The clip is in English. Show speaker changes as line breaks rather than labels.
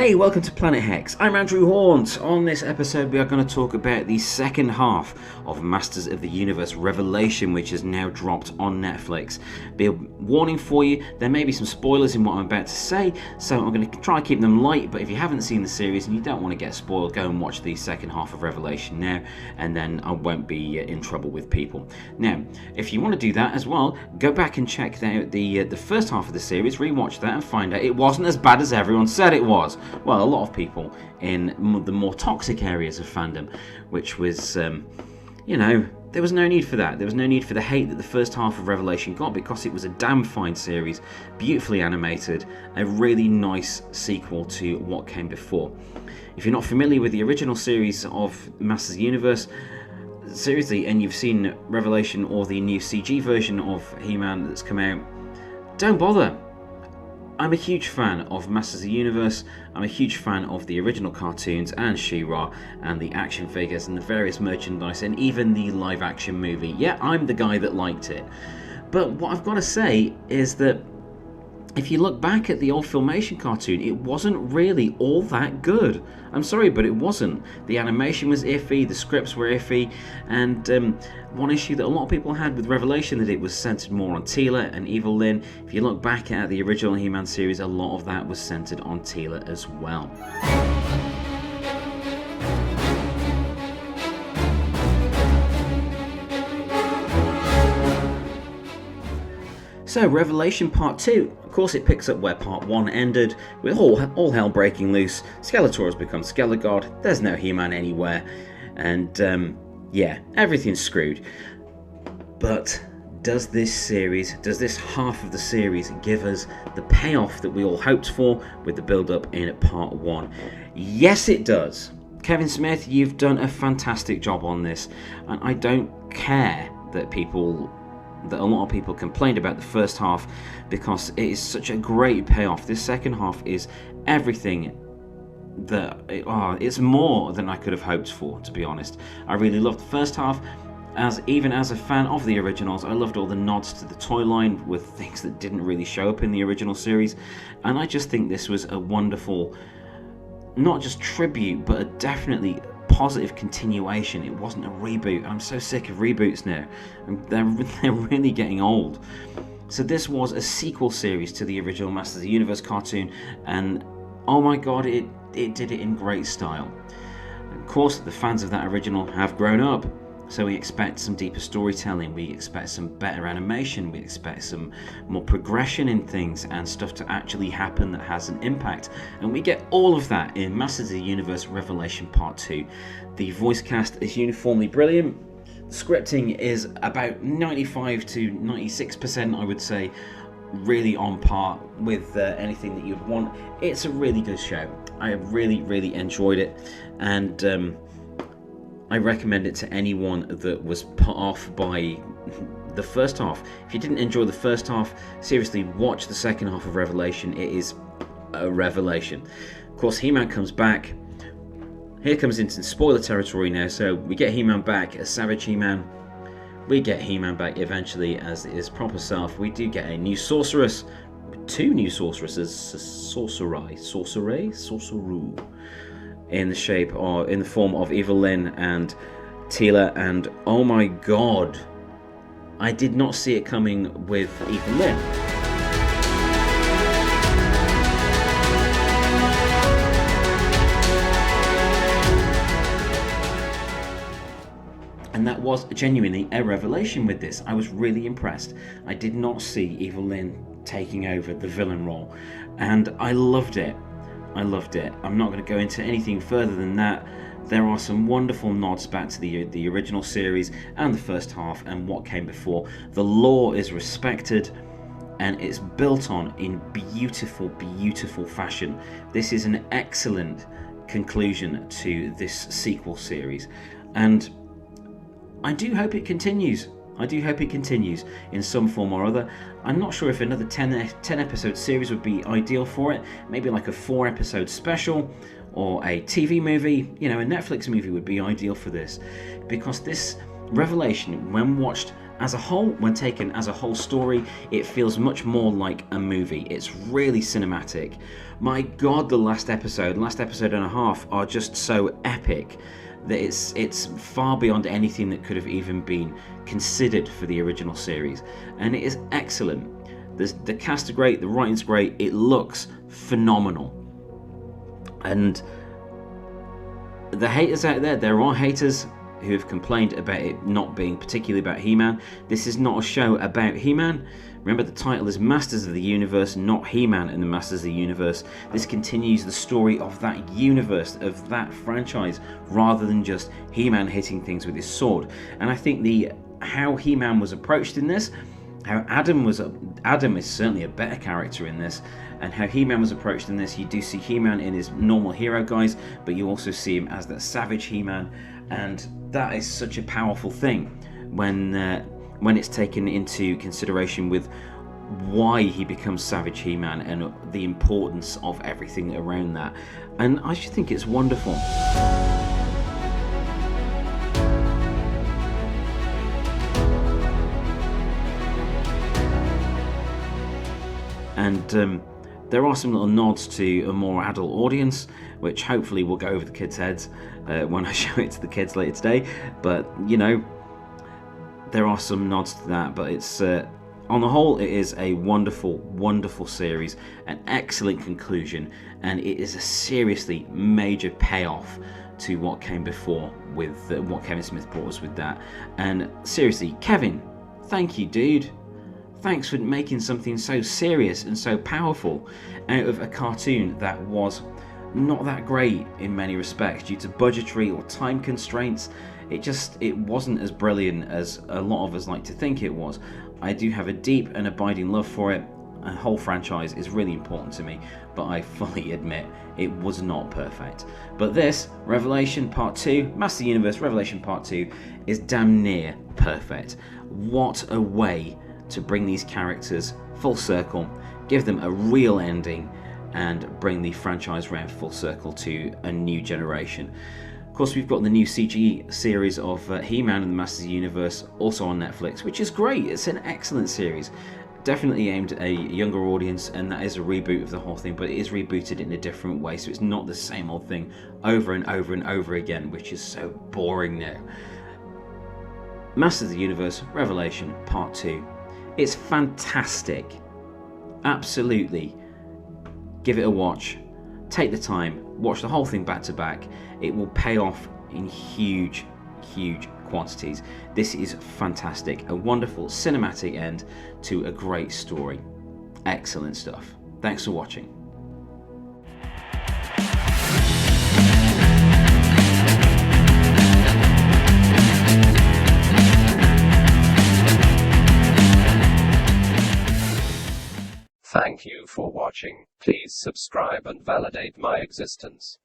Hey, welcome to Planet Hex. I'm Andrew Hawnt. On this episode we are going to talk about the second half of Masters of the Universe Revelation, which has now dropped on Netflix. Be a warning for you, there may be some spoilers in what I'm about to say, so I'm going to try and keep them light, but if you haven't seen the series and you don't want to get spoiled, go and watch the second half of Revelation now, and then I won't be in trouble with people. Now, if you want to do that as well, go back and check out the first half of the series, rewatch that and find out it wasn't as bad as everyone said it was. Well, a lot of people in the more toxic areas of fandom, which was, there was no need for that. There was no need for the hate that the first half of Revelation got, because it was a damn fine series, beautifully animated, a really nice sequel to what came before. If you're not familiar with the original series of Masters of the Universe, seriously, and you've seen Revelation or the new CG version of He-Man that's come out, don't bother. I'm a huge fan of Masters of the Universe. I'm a huge fan of the original cartoons and She-Ra and the action figures and the various merchandise and even the live action movie. Yeah, I'm the guy that liked it. But what I've got to say is that if you look back at the old Filmation cartoon, it wasn't really all that good. I'm sorry, but it wasn't. The animation was iffy, the scripts were iffy, and one issue that a lot of people had with Revelation, that it was centered more on Teela and Evil Lyn. If you look back at the original He-Man series, a lot of that was centered on Teela as well. So, Revelation Part 2, of course it picks up where Part 1 ended, with all hell breaking loose. Skeletor has become Skelegod, there's no He-Man anywhere, and everything's screwed. But does this half of the series give us the payoff that we all hoped for with the build-up in Part 1? Yes, it does. Kevin Smith, you've done a fantastic job on this, and I don't care that a lot of people complained about the first half, because it is such a great payoff. This second half is everything that it's more than I could have hoped for, to be honest. I really loved the first half. Even as a fan of the originals, I loved all the nods to the toy line with things that didn't really show up in the original series, and I just think this was a wonderful, not just tribute, but a definitely positive continuation. It wasn't a reboot. I'm so sick of reboots now. They're really getting old. So this was a sequel series to the original Masters of the Universe cartoon, and oh my god, it did it in great style. Of course, the fans of that original have grown up, so we expect some deeper storytelling, we expect some better animation, we expect some more progression in things and stuff to actually happen that has an impact. And we get all of that in Masters of the Universe Revelation Part 2. The voice cast is uniformly brilliant. The scripting is about 95 to 96%, I would say, really on par with anything that you'd want. It's a really good show. I really, really enjoyed it, and I recommend it to anyone that was put off by the first half. If you didn't enjoy the first half, seriously, watch the second half of Revelation. It is a revelation. Of course, He-Man comes back. Here comes into spoiler territory now, so we get He-Man back as Savage He-Man. We get He-Man back eventually as his proper self. We do get a new sorceress, two new sorceresses, sorceru, in the form of Evil Lyn and Teela, and oh my god, I did not see it coming with Evil Lyn. And that was genuinely a revelation with this. I was really impressed. I did not see Evil Lyn taking over the villain role, and I loved it. I'm not going to go into anything further than that. There are some wonderful nods back to the original series and the first half and what came before. The lore is respected and it's built on in beautiful, beautiful fashion. This is an excellent conclusion to this sequel series, and I do hope it continues. In some form or other. I'm not sure if another 10 episode series would be ideal for it. Maybe like a 4 episode special or a TV movie. A Netflix movie would be ideal for this, because this Revelation, when watched as a whole, when taken as a whole story, it feels much more like a movie. It's really cinematic. My God, the last episode and a half are just so epic that it's far beyond anything that could have even been considered for the original series, and it is excellent. The cast are great, the writing's great, it looks phenomenal. And the haters out there are haters who have complained about it not being particularly about He-Man. This is not a show about He-Man. Remember, the title is Masters of the Universe, not He-Man and the Masters of the Universe. This continues the story of that universe, of that franchise, rather than just He-Man hitting things with his sword. And I think how He-Man was approached in this, how Adam is certainly a better character in this, and how He-Man was approached in this. You do see He-Man in his normal hero guise, but you also see him as that savage He-Man, and that is such a powerful thing when it's taken into consideration with why he becomes savage He-Man and the importance of everything around that. And I just think it's wonderful. And there are some little nods to a more adult audience, which hopefully will go over the kids' heads when I show it to the kids later today. But, you know, there are some nods to that. But it's, on the whole, it is a wonderful, wonderful series, an excellent conclusion, and it is a seriously major payoff to what came before with what Kevin Smith brought us with that. And seriously, Kevin, thank you, dude. Thanks for making something so serious and so powerful out of a cartoon that was not that great in many respects due to budgetary or time constraints. It wasn't as brilliant as a lot of us like to think it was. I do have a deep and abiding love for it. A whole franchise is really important to me, but I fully admit it was not perfect. But this, Revelation Part 2, Master Universe Revelation Part 2, is damn near perfect. What a way to bring these characters full circle, give them a real ending, and bring the franchise round full circle to a new generation. Of course, we've got the new CG series of He-Man and the Masters of the Universe also on Netflix, which is great. It's an excellent series. Definitely aimed at a younger audience, and that is a reboot of the whole thing, but it is rebooted in a different way, so it's not the same old thing over and over and over again, which is so boring now. Masters of the Universe Revelation Part 2. It's fantastic. Absolutely. Give it a watch. Take the time. Watch the whole thing back to back. It will pay off in huge, huge quantities. This is fantastic. A wonderful cinematic end to a great story. Excellent stuff. Thanks for watching.
Thank you for watching. Please subscribe and validate my existence.